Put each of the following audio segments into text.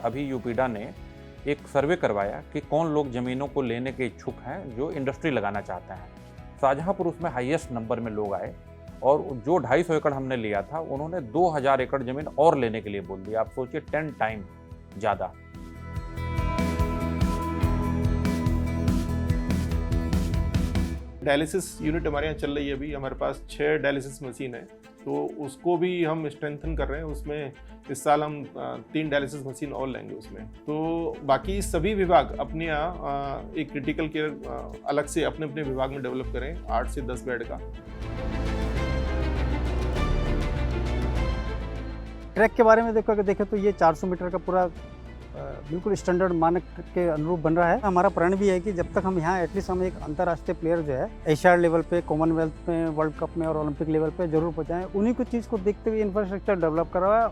अभी यूपीडा ने एक सर्वे करवाया कि कौन लोग ज़मीनों को लेने के इच्छुक हैं जो इंडस्ट्री लगाना चाहते हैं। शाहजहांपुर उसमें हाईएस्ट नंबर में लोग आए और जो 250 एकड़ हमने लिया था उन्होंने 2000 एकड़ ज़मीन और लेने के लिए बोल दिया। आप सोचिए 10 टाइम ज़्यादा। डायलिसिस यूनिट हमारे यहाँ चल रही है। अभी हमारे पास 6 डायलिसिस मशीन है, तो उसको भी हम स्ट्रेंथन कर रहे हैं। उसमें इस साल हम 3 डायलिसिस मशीन और लेंगे उसमें। तो बाकी सभी विभाग अपने यहाँ एक क्रिटिकल केयर अलग से अपने अपने विभाग में डेवलप करें 8 से 10 बेड का। ट्रैक के बारे में देखें तो ये 400 मीटर का पूरा बिल्कुल स्टैंडर्ड मानक के अनुरूप बन रहा है। हमारा प्रण भी है कि जब तक हम यहाँ एटलीस्ट हम एक अंतर्राष्ट्रीय प्लेयर जो है एशियाड लेवल पे, कॉमनवेल्थ में, वर्ल्ड कप में और ओलंपिक लेवल पे जरूर पहुँचाएं। उन्हीं को चीज़ को देखते हुए इंफ्रास्ट्रक्चर डेवलप कर रहा है।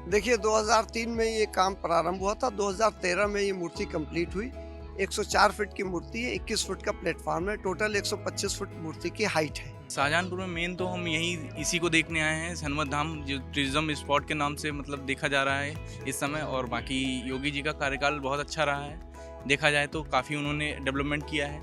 देखिए 2003 में ये काम प्रारंभ हुआ था, 2013 में ये मूर्ति कंप्लीट हुई। 104 फीट की मूर्ति है, 21 फुट का प्लेटफॉर्म है, टोटल 125 फुट मूर्ति की हाइट है। शाहजहांपुर में मेन तो हम यही इसी को देखने आए हैं, हनुमत धाम जो टूरिज्म स्पॉट के नाम से मतलब देखा जा रहा है इस समय। और बाकी योगी जी का कार्यकाल बहुत अच्छा रहा है, देखा जाए तो काफ़ी उन्होंने डेवलपमेंट किया है।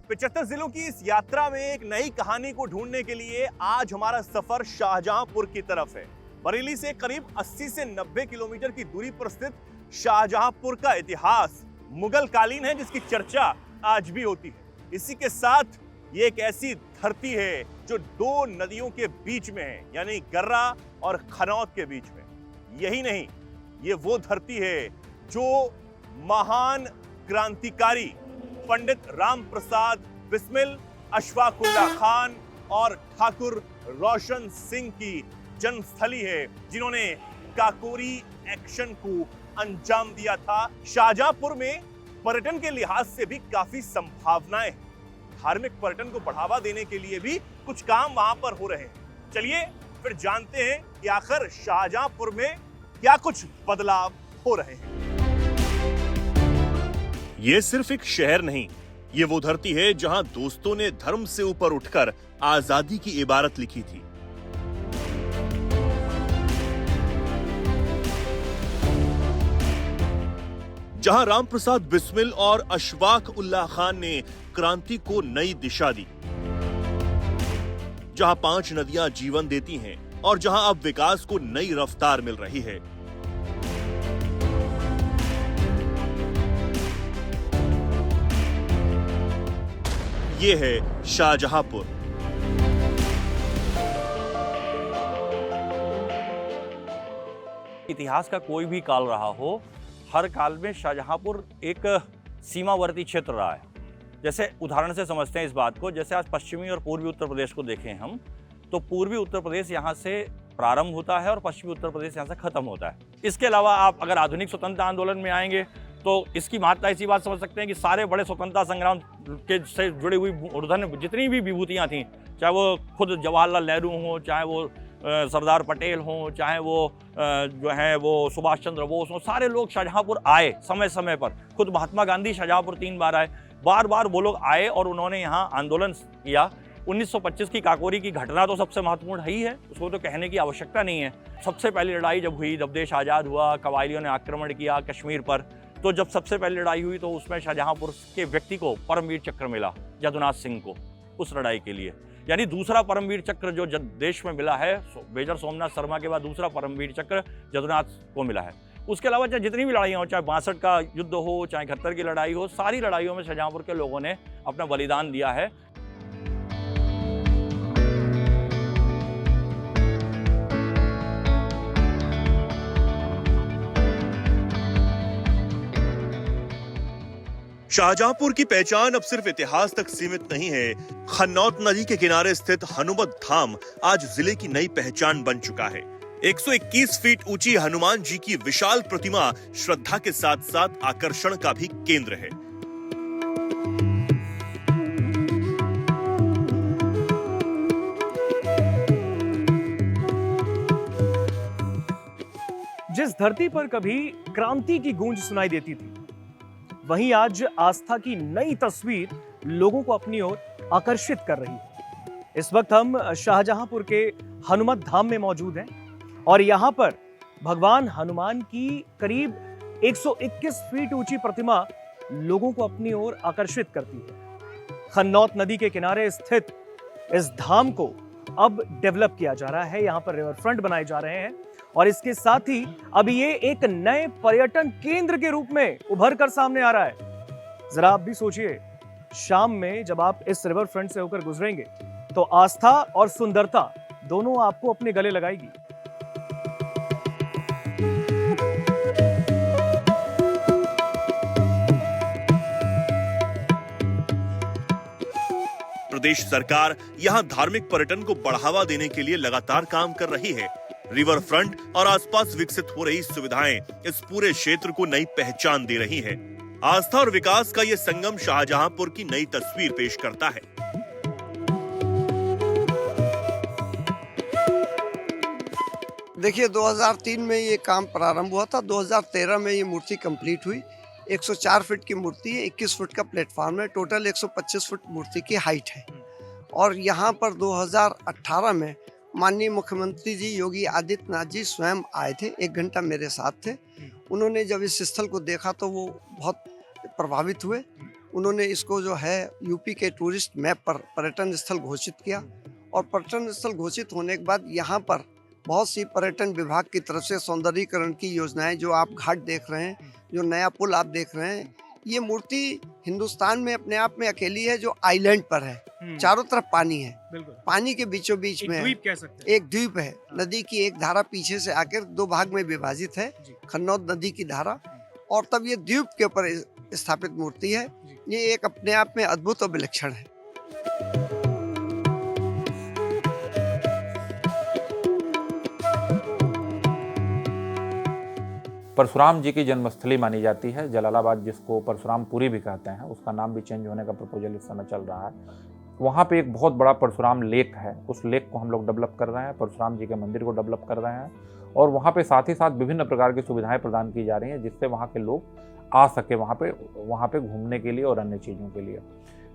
75 जिलों की इस यात्रा में एक नई कहानी को ढूंढने के लिए आज हमारा सफर शाहजहांपुर की तरफ है। बरेली से करीब 80 से 90 किलोमीटर की दूरी पर स्थित शाहजहांपुर का इतिहास मुगल कालीन है, जिसकी चर्चा आज भी होती है। इसी के साथ ये एक ऐसी धरती है जो 2 नदियों के बीच में है, यानी गर्रा और खनौत के बीच में। यही नहीं, ये वो धरती है जो महान क्रांतिकारी पंडित राम प्रसाद बिस्मिल, अशफाकुल्ला खान और ठाकुर रोशन सिंह की जन्मस्थली है, जिन्होंने काकोरी एक्शन को अंजाम दिया था। शाहजहांपुर में पर्यटन के लिहाज से भी काफी संभावनाएं हैं। धार्मिक पर्यटन को बढ़ावा देने के लिए भी कुछ काम वहां पर हो रहे हैं। चलिए फिर जानते हैं कि आखिर शाहजहांपुर में क्या कुछ बदलाव हो रहे हैं। ये सिर्फ एक शहर नहीं, ये वो धरती है जहां दोस्तों ने धर्म से ऊपर उठकर आजादी की इबारत लिखी थी। जहां राम प्रसाद बिस्मिल और अशफाक उल्लाह खान ने क्रांति को नई दिशा दी, जहां 5 नदियां जीवन देती हैं और जहां अब विकास को नई रफ्तार मिल रही है। ये है शाहजहांपुर। इतिहास का कोई भी काल रहा हो, हर काल में शाहजहांपुर एक सीमावर्ती क्षेत्र रहा है। जैसे उदाहरण से समझते हैं इस बात को, जैसे आज पश्चिमी और पूर्वी उत्तर प्रदेश को देखें हम, तो पूर्वी उत्तर प्रदेश यहाँ से प्रारंभ होता है और पश्चिमी उत्तर प्रदेश यहाँ से खत्म होता है। इसके अलावा आप अगर आधुनिक स्वतंत्रता आंदोलन में आएंगे तो इसकी महत्ता इसी बात समझ सकते हैं कि सारे बड़े स्वतंत्रता संग्राम के से जुड़ी हुई ऊर्ध्वन जितनी भी विभूतियाँ थीं, चाहे वो खुद जवाहरलाल नेहरू हों, चाहे वो सरदार पटेल हों, चाहे वो जो है वो सुभाष चंद्र बोस हों, सारे लोग शाहजहांपुर आए समय समय पर। खुद महात्मा गांधी शाहजहांपुर 3 बार आए, बार बार वो लोग आए और उन्होंने यहाँ आंदोलन किया। 1925 की काकोरी की घटना तो सबसे महत्वपूर्ण ही है, उसको तो कहने की आवश्यकता नहीं है। सबसे पहली लड़ाई जब हुई, जब देश आज़ाद हुआ, कबायलियों ने आक्रमण किया कश्मीर पर, तो जब सबसे पहली लड़ाई हुई तो उसमें शाहजहांपुर के व्यक्ति को परमवीर चक्र मिला, जदुनाथ सिंह को, उस लड़ाई के लिए। यानी दूसरा परमवीर चक्र जो देश में मिला है, मेजर सोमनाथ शर्मा के बाद दूसरा परमवीर चक्र जदुनाथ को मिला है। उसके अलावा चाहे जितनी भी लड़ाइयाँ हो, चाहे 62 का युद्ध हो, चाहे 71 की लड़ाई हो, सारी लड़ाइयों में शाहजहांपुर के लोगों ने अपना बलिदान दिया है। शाहजहांपुर की पहचान अब सिर्फ इतिहास तक सीमित नहीं है। खन्नौत नदी के किनारे स्थित हनुमत धाम आज जिले की नई पहचान बन चुका है। 121 फीट ऊंची हनुमान जी की विशाल प्रतिमा श्रद्धा के साथ साथ आकर्षण का भी केंद्र है। जिस धरती पर कभी क्रांति की गूंज सुनाई देती थी, वहीं आज आस्था की नई तस्वीर लोगों को अपनी ओर आकर्षित कर रही है। इस वक्त हम शाहजहांपुर के हनुमत धाम में मौजूद हैं और यहाँ पर भगवान हनुमान की करीब 121 फीट ऊंची प्रतिमा लोगों को अपनी ओर आकर्षित करती है। खन्नौत नदी के किनारे स्थित इस धाम को अब डेवलप किया जा रहा है। यहाँ पर रिवर फ्रंट बनाए जा रहे हैं और इसके साथ ही अब ये एक नए पर्यटन केंद्र के रूप में उभर कर सामने आ रहा है। जरा आप भी सोचिए, शाम में जब आप इस रिवर फ्रंट से होकर गुजरेंगे तो आस्था और सुंदरता दोनों आपको अपने गले लगाएगी। प्रदेश सरकार यहां धार्मिक पर्यटन को बढ़ावा देने के लिए लगातार काम कर रही है। रिवर फ्रंट और आसपास विकसित हो रही सुविधाएं इस पूरे क्षेत्र को नई पहचान दे रही हैं। आस्था और विकास का ये संगम शाहजहांपुर की नई तस्वीर पेश करता है। देखिए 2003 में ये काम प्रारंभ हुआ था, 2013 में ये मूर्ति कंप्लीट हुई। 104 फीट की मूर्ति है, 21 फुट का प्लेटफॉर्म है, टोटल 125 फुट मूर्ति की हाइट है। और यहाँ पर 2018 में माननीय मुख्यमंत्री जी योगी आदित्यनाथ जी स्वयं आए थे, 1 घंटा मेरे साथ थे। उन्होंने जब इस स्थल को देखा तो वो बहुत प्रभावित हुए। उन्होंने इसको जो है यूपी के टूरिस्ट मैप पर पर्यटन स्थल घोषित किया और पर्यटन स्थल घोषित होने के बाद यहाँ पर बहुत सी पर्यटन विभाग की तरफ से सौंदर्यीकरण की योजनाएं, जो आप घाट देख रहे हैं, जो नया पुल आप देख रहे हैं, ये मूर्ति हिंदुस्तान में अपने आप में अकेली है जो आइलैंड पर है। चारों तरफ पानी है, पानी के बीचों बीच में द्वीप कह सकते हैं। एक द्वीप है। नदी की एक धारा पीछे से आकर 2 भाग में विभाजित है, खन्नौत नदी की धारा, और तब ये द्वीप के ऊपर स्थापित मूर्ति है। ये एक अपने आप में अद्भुत और विलक्षण है। परशुराम जी की जन्मस्थली मानी जाती है। जलालाबाद, जिसको परशुरामपुरी भी कहते हैं, उसका नाम भी चेंज होने का प्रपोजल इस समय चल रहा है। वहाँ पे एक बहुत बड़ा परशुराम लेक है, उस लेक को हम लोग डेवलप कर रहे हैं, परशुराम जी के मंदिर को डेवलप कर रहे हैं और वहाँ पे साथ ही साथ विभिन्न प्रकार की सुविधाएं प्रदान की जा रही हैं जिससे वहाँ के लोग आ सके वहाँ पे घूमने के लिए और अन्य चीज़ों के लिए।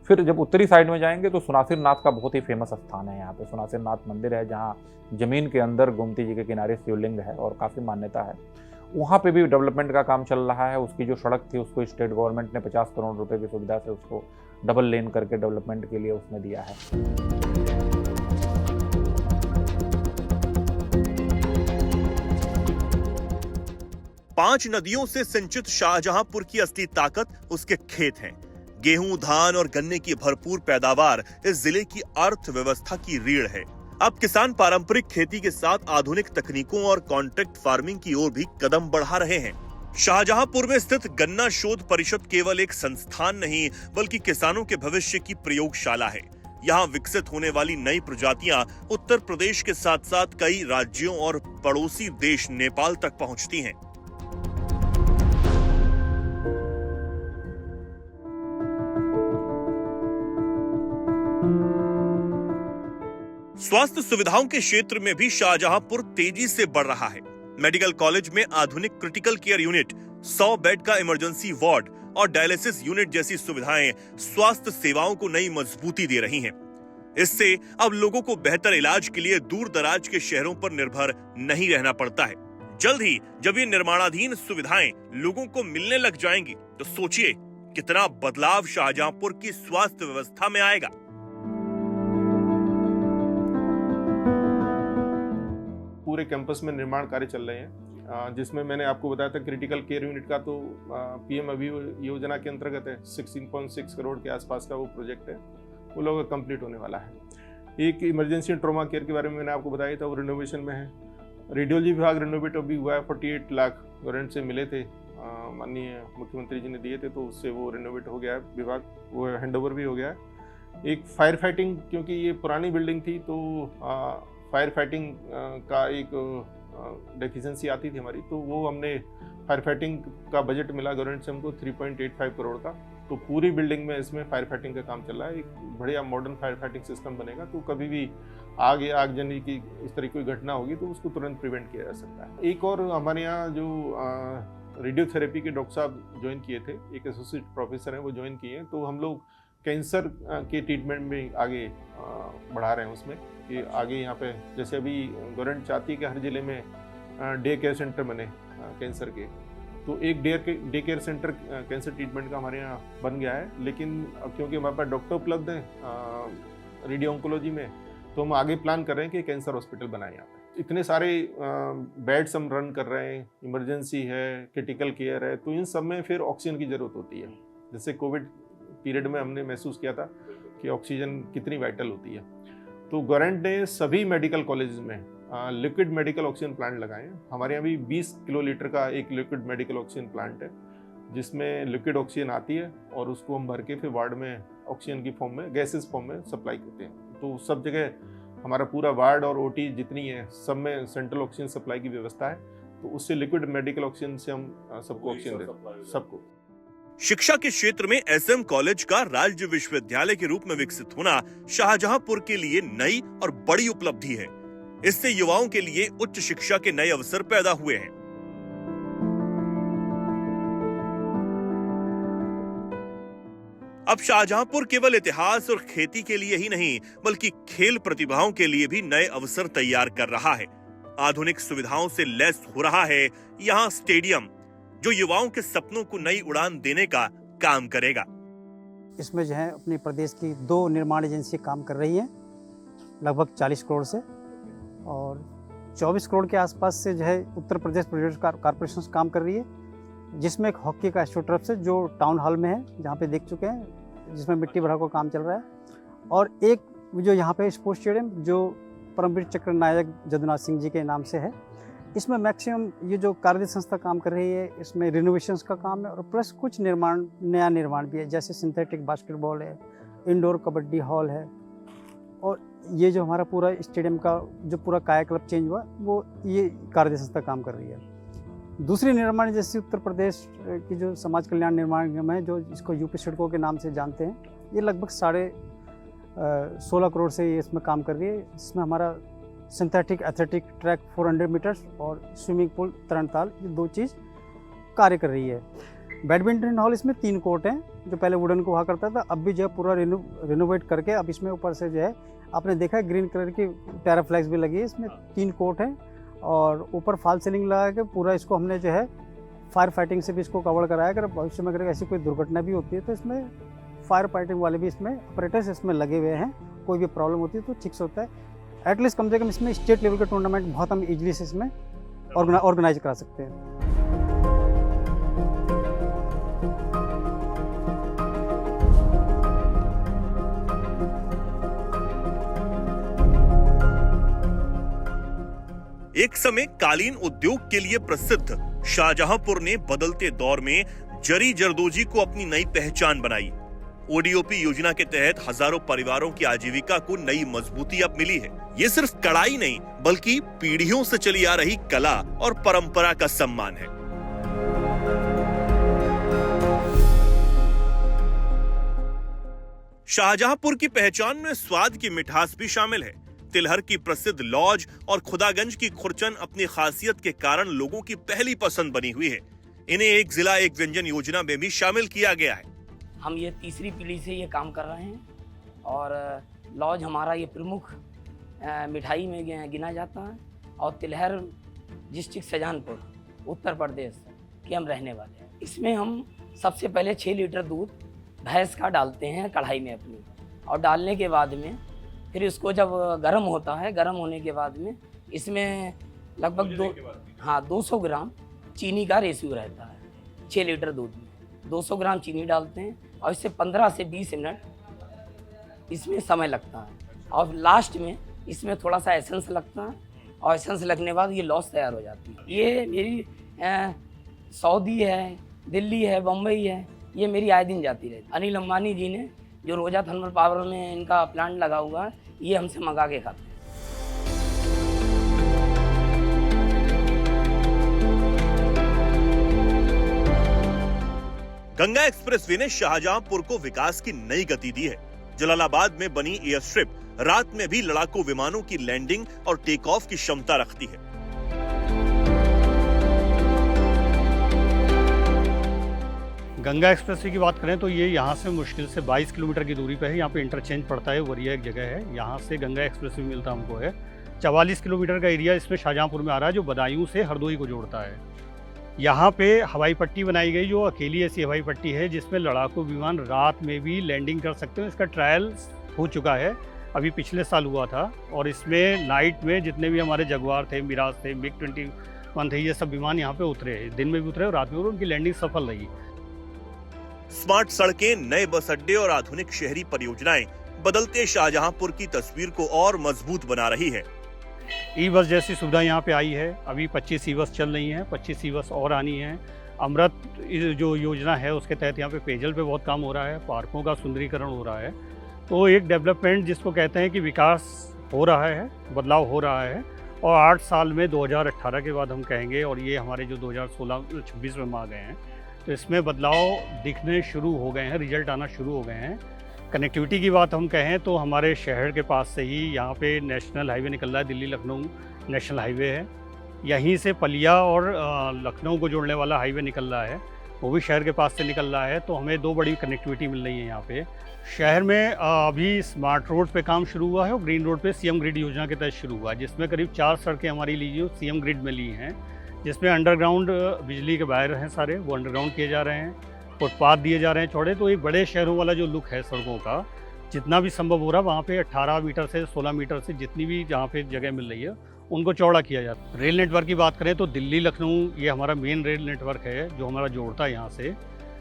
फिर जब उत्तरी साइड में जाएंगे तो सुनासिर नाथ का बहुत ही फेमस स्थान है। यहाँ पे सुनासिर नाथ मंदिर है जहाँ ज़मीन के अंदर गोमती जी के किनारे शिवलिंग है और काफ़ी मान्यता है। वहाँ पे भी डेवलपमेंट का काम चल रहा है। उसकी जो सड़क थी उसको स्टेट गवर्नमेंट ने 50 करोड़ रुपए की सुविधा से उसको डबल लेन करके डेवलपमेंट के लिए उसने दिया है। पांच नदियों से सिंचित शाहजहांपुर की असली ताकत उसके खेत हैं। गेहूं, धान और गन्ने की भरपूर पैदावार इस जिले की अर्थव्यवस्था की रीढ़ है। अब किसान पारंपरिक खेती के साथ आधुनिक तकनीकों और कॉन्ट्रैक्ट फार्मिंग की ओर भी कदम बढ़ा रहे हैं। शाहजहांपुर में स्थित गन्ना शोध परिषद केवल एक संस्थान नहीं बल्कि किसानों के भविष्य की प्रयोगशाला है। यहाँ विकसित होने वाली नई प्रजातियां उत्तर प्रदेश के साथ साथ कई राज्यों और पड़ोसी देश नेपाल तक पहुंचती हैं। स्वास्थ्य सुविधाओं के क्षेत्र में भी शाहजहांपुर तेजी से बढ़ रहा है। मेडिकल कॉलेज में आधुनिक क्रिटिकल केयर यूनिट, 100 बेड का इमरजेंसी वार्ड और डायलिसिस यूनिट जैसी सुविधाएं स्वास्थ्य सेवाओं को नई मजबूती दे रही हैं। इससे अब लोगों को बेहतर इलाज के लिए दूर दराज के शहरों पर निर्भर नहीं रहना पड़ता है। जल्द ही जब ये निर्माणाधीन सुविधाएं लोगों को मिलने लग जाएंगी तो सोचिए कितना बदलाव शाहजहांपुर की स्वास्थ्य व्यवस्था में आएगा। पूरे कैंपस में निर्माण कार्य चल रहे हैं, जिसमें मैंने आपको बताया था क्रिटिकल केयर यूनिट का तो पीएम योजना के अंतर्गत है। 16.6 करोड़ के आसपास का वो प्रोजेक्ट है, वो लोग कंप्लीट होने वाला है। एक इमरजेंसी ट्रॉमा केयर के बारे में मैंने आपको बताया था, वो रिनोवेशन में है। रेडियोलॉजी विभाग रिनोवेट भी हुआ है, 48 लाख गवर्नमेंट से मिले थे, माननीय मुख्यमंत्री जी ने दिए थे, तो उससे वो रिनोवेट हो गया है विभाग, वो हैंडओवर भी हो गया है। एक फायर फाइटिंग, क्योंकि ये पुरानी बिल्डिंग थी तो फायर फाइटिंग का एक डेफिशिएंसी आती थी हमारी, तो वो हमने फायर फाइटिंग का बजट मिला गवर्नमेंट से हमको 3.85 करोड़ का, तो पूरी बिल्डिंग में इसमें फायर फाइटिंग का काम चल रहा है। एक बढ़िया मॉडर्न फायर फाइटिंग सिस्टम बनेगा तो कभी भी आगजनी की इस तरह कोई घटना होगी तो उसको तुरंत प्रिवेंट किया जा सकता है। एक और हमारे यहाँ जो रेडियोथेरेपी के डॉक्टर साहब ज्वाइन किए थे, एक एसोसिएट प्रोफेसर हैं वो ज्वाइन किए हैं, तो हम लोग कैंसर के ट्रीटमेंट में आगे बढ़ा रहे हैं उसमें कि आगे यहाँ पे जैसे अभी गवर्नमेंट चाहती है कि हर जिले में डे केयर सेंटर बने कैंसर के, तो एक day care centre cancer treatment का हमारे यहाँ बन गया है। लेकिन क्योंकि हमारे पास डॉक्टर उपलब्ध हैं रेडियो ऑन्कोलॉजी में, तो हम आगे प्लान कर रहे हैं कि कैंसर हॉस्पिटल बनाएं यहाँ पे। इतने सारे बेड्स हम रन कर रहे हैं, इमरजेंसी है, क्रिटिकल केयर है, तो इन सब में फिर ऑक्सीजन की ज़रूरत होती है। जैसे कोविड पीरियड में हमने महसूस किया था कि ऑक्सीजन कितनी वाइटल होती है, तो गवर्नमेंट ने सभी मेडिकल कॉलेज में लिक्विड मेडिकल ऑक्सीजन प्लांट लगाए हैं। हमारे यहाँ भी 20 किलो लीटर का एक लिक्विड मेडिकल ऑक्सीजन प्लांट है जिसमें लिक्विड ऑक्सीजन आती है और उसको हम भर के फिर वार्ड में ऑक्सीजन की फॉर्म में, गैसेस फॉर्म में सप्लाई करते हैं। तो सब जगह हमारा पूरा वार्ड और ओटी जितनी है सब में सेंट्रल ऑक्सीजन सप्लाई की व्यवस्था है, तो उससे लिक्विड मेडिकल ऑक्सीजन से हम सबको ऑक्सीजन देते हैं सबको। शिक्षा के क्षेत्र में एसएम कॉलेज का राज्य विश्वविद्यालय के रूप में विकसित होना शाहजहांपुर के लिए नई और बड़ी उपलब्धि है। इससे युवाओं के लिए उच्च शिक्षा के नए अवसर पैदा हुए हैं। अब शाहजहांपुर केवल इतिहास और खेती के लिए ही नहीं बल्कि खेल प्रतिभाओं के लिए भी नए अवसर तैयार कर रहा है। आधुनिक सुविधाओं से लैस हो रहा है यहाँ स्टेडियम, जो युवाओं के सपनों को नई उड़ान देने का काम करेगा। इसमें जो है अपने प्रदेश की 2 निर्माण एजेंसी काम कर रही हैं लगभग 40 करोड़ से, और 24 करोड़ के आसपास से जो है उत्तर प्रदेश प्रोजेक्ट कॉर्पोरेशन काम कर रही है, जिसमें एक हॉकी का एस्ट्रोटर्फ से जो टाउन हॉल में है जहाँ पे देख चुके हैं, जिसमें मिट्टी भरा का काम चल रहा है, और एक जो यहाँ पे स्पोर्ट्स स्टेडियम जो परमवीर चक्र नायक जदुनाथ सिंह जी के नाम से है, इसमें मैक्सिमम ये जो कार्य संस्था काम कर रही है, इसमें रिनोवेशंस का काम है और प्लस कुछ नया निर्माण भी है, जैसे सिंथेटिक बास्केटबॉल है, इंडोर कबड्डी हॉल है, और ये जो हमारा पूरा स्टेडियम का जो पूरा कायाकल्प चेंज हुआ वो ये कार्य संस्था काम कर रही है। दूसरी निर्माण एजेंसी उत्तर प्रदेश की जो समाज कल्याण निर्माण निगम है, जो इसको यूपी सिडको के नाम से जानते हैं, ये लगभग 16.5 करोड़ से ये इसमें काम कर रही है। इसमें हमारा सिंथेटिक एथलेटिक ट्रैक 400 मीटर्स और स्विमिंग पूल तरणताल, ये 2 चीज़ कार्य कर रही है। बैडमिंटन हॉल इसमें 3 कोर्ट हैं, जो पहले वुडन को हुआ करता था, अब भी जो है पूरा रिनोवेट करके अब इसमें ऊपर से जो है आपने देखा है ग्रीन कलर की टेराफ्लैक्स भी लगी है। इसमें 3 कोर्ट हैं और ऊपर फॉल सीलिंग लगा के पूरा इसको हमने जो है फायर फाइटिंग से भी इसको कवर कराया। अगर भविष्य में अगर ऐसी कोई दुर्घटना भी होती है तो इसमें फायर फाइटिंग वाले भी इसमें ऑपरेटर्स इसमें लगे हुए हैं, कोई भी प्रॉब्लम होती है तो ठीक से होता है। एटलीस्ट कम से कम इसमें स्टेट लेवल का टूर्नामेंट बहुत हम इजीली से इसमें ऑर्गेनाइज करा सकते हैं। एक समय कालीन उद्योग के लिए प्रसिद्ध शाहजहांपुर ने बदलते दौर में जरी जरदोजी को अपनी नई पहचान बनाई। ओडीओपी योजना के तहत हजारों परिवारों की आजीविका को नई मजबूती अब मिली है। ये सिर्फ कढ़ाई नहीं बल्कि पीढ़ियों से चली आ रही कला और परंपरा का सम्मान है। शाहजहांपुर की पहचान में स्वाद की मिठास भी शामिल है। तिलहर की प्रसिद्ध लॉज और खुदागंज की खुरचन अपनी खासियत के कारण लोगों की पहली पसंद बनी हुई है। इन्हें एक जिला एक व्यंजन योजना में भी शामिल किया गया है। हम ये तीसरी पीढ़ी से ये काम कर रहे हैं और लॉज हमारा ये प्रमुख मिठाई में गिना जाता है, और तिलहर डिस्ट्रिक्ट शाहजहांपुर उत्तर प्रदेश के हम रहने वाले हैं। इसमें हम सबसे पहले 6 लीटर दूध भैंस का डालते हैं कढ़ाई में अपनी, और डालने के बाद में फिर इसको जब गर्म होता है, गर्म होने के बाद में इसमें लगभग 200 ग्राम चीनी का रेशियो रहता है। 6 लीटर दूध में 200 ग्राम चीनी डालते हैं और इससे 15 से 20 मिनट इसमें समय लगता है, और लास्ट में इसमें थोड़ा सा एसेंस लगता है, और एसेंस लगने के बाद ये लॉस तैयार हो जाती है। ये मेरी सऊदी है, दिल्ली है, बम्बई है, ये मेरी आए दिन जाती रहती। अनिल अंबानी जी ने जो रोजा थर्मल पावर में इनका प्लांट लगा हुआ है, ये हमसे मंगा के खाते हैं। गंगा एक्सप्रेसवे ने शाहजहांपुर को विकास की नई गति दी है। जलालाबाद में बनी एयर स्ट्रिप रात में भी लड़ाकू विमानों की लैंडिंग और टेक ऑफ की क्षमता रखती है। गंगा एक्सप्रेसवे की बात करें तो ये यहाँ से मुश्किल से 22 किलोमीटर की दूरी पे है। यहाँ पे इंटरचेंज पड़ता है, वरिया एक जगह है, यहाँ से गंगा एक्सप्रेसवे मिलता हमको है। 44 किलोमीटर का एरिया इसमें शाहजहांपुर में आ रहा है, जो बदायूं से हरदोई को जोड़ता है। यहाँ पे हवाई पट्टी बनाई गई, जो अकेली ऐसी हवाई पट्टी है जिसमें लड़ाकू विमान रात में भी लैंडिंग कर सकते हैं। इसका ट्रायल हो चुका है, अभी पिछले साल हुआ था, और इसमें नाइट में जितने भी हमारे जगुआर थे, मिराज थे, MiG-21 थे, ये सब विमान यहाँ पे उतरे हैं। दिन में भी उतरे और रात में उतरे, उनकी लैंडिंग सफल रही। स्मार्ट सड़कें, नए बस अड्डे और आधुनिक शहरी परियोजनाएं बदलते शाहजहांपुर की तस्वीर को और मजबूत बना रही है। ई बस जैसी सुविधा यहाँ पे आई है। अभी 25 ई बस चल रही हैं, 25 ई बस और आनी है। अमृत जो योजना है उसके तहत यहाँ पे पेयजल पे बहुत काम हो रहा है, पार्कों का सुंदरीकरण हो रहा है। तो एक डेवलपमेंट जिसको कहते हैं कि विकास हो रहा है, बदलाव हो रहा है। और 8 साल में 2018 के बाद हम कहेंगे, और ये हमारे जो 2016-26 में आ गए हैं, तो इसमें बदलाव दिखने शुरू हो गए हैं, रिजल्ट आना शुरू हो गए हैं। कनेक्टिविटी की बात हम कहें तो हमारे शहर के पास से ही यहाँ पे नेशनल हाईवे निकल रहा है, दिल्ली लखनऊ नेशनल हाईवे है। यहीं से पलिया और लखनऊ को जोड़ने वाला हाईवे निकल रहा है, वो भी शहर के पास से निकल रहा है। तो हमें 2 बड़ी कनेक्टिविटी मिल रही है यहाँ पे। शहर में अभी स्मार्ट रोड पे काम शुरू हुआ है और ग्रीन रोड पे सीएम ग्रिड योजना के तहत शुरू हुआ है, जिसमें करीब 4 सड़कें हमारी ली जो सीएम ग्रिड में ली हैं, जिसमें अंडरग्राउंड बिजली के वायर हैं सारे, वो अंडरग्राउंड किए जा रहे हैं, फुटपाथ दिए जा रहे हैं चौड़े। तो एक बड़े शहरों वाला जो लुक है सड़कों का, जितना भी संभव हो रहा है वहाँ पे 18 मीटर से 16 मीटर से जितनी भी जहाँ पे जगह मिल रही है उनको चौड़ा किया जाता है। रेल नेटवर्क की बात करें तो दिल्ली लखनऊ ये हमारा मेन रेल नेटवर्क है, जो हमारा जोड़ता है। यहाँ से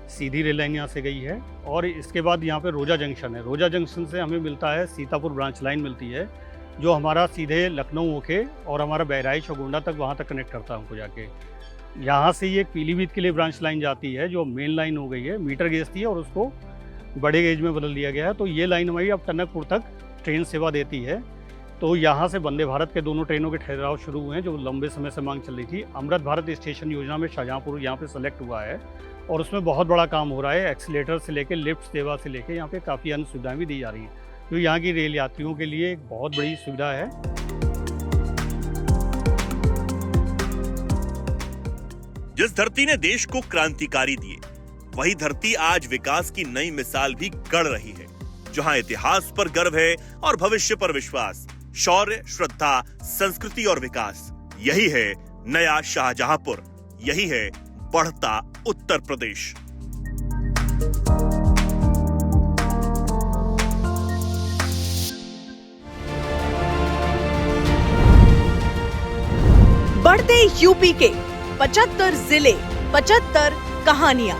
सीधी रेल लाइन यहाँ से गई है, और इसके बाद यहाँ पे रोजा जंक्शन है। रोजा जंक्शन से हमें मिलता है सीतापुर ब्रांच लाइन मिलती है, जो हमारा सीधे लखनऊ होके और हमारा बहराइच और गोंडा तक वहाँ तक कनेक्ट करता है हमको जाके। यहाँ से ये एक पीलीभीत के लिए ब्रांच लाइन जाती है, जो मेन लाइन हो गई है, मीटर गेज थी और उसको बड़े गेज में बदल दिया गया है। तो ये लाइन हमारी अब टनकपुर तक ट्रेन सेवा देती है। तो यहाँ से वंदे भारत के दोनों ट्रेनों के ठहराव शुरू हुए हैं, जो लंबे समय से मांग चल रही थी। अमृत भारत स्टेशन योजना में शाहजहांपुर यहाँ पे सेलेक्ट हुआ है, और उसमें बहुत बड़ा काम हो रहा है। एक्सीलेटर से लेकर लिफ्ट सेवा से लेकर यहाँ पे काफ़ी अन्य सुविधाएँ भी दी जा रही हैं, जो यहाँ की रेल यात्रियों के लिए एक बहुत बड़ी सुविधा है। जिस धरती ने देश को क्रांतिकारी दिए, वही धरती आज विकास की नई मिसाल भी गढ़ रही है, जहां इतिहास पर गर्व है और भविष्य पर विश्वास, शौर्य, श्रद्धा, संस्कृति और विकास। यही है नया शाहजहांपुर, यही है बढ़ता उत्तर प्रदेश। बढ़ते यूपी के 75 जिले, 75 कहानियां।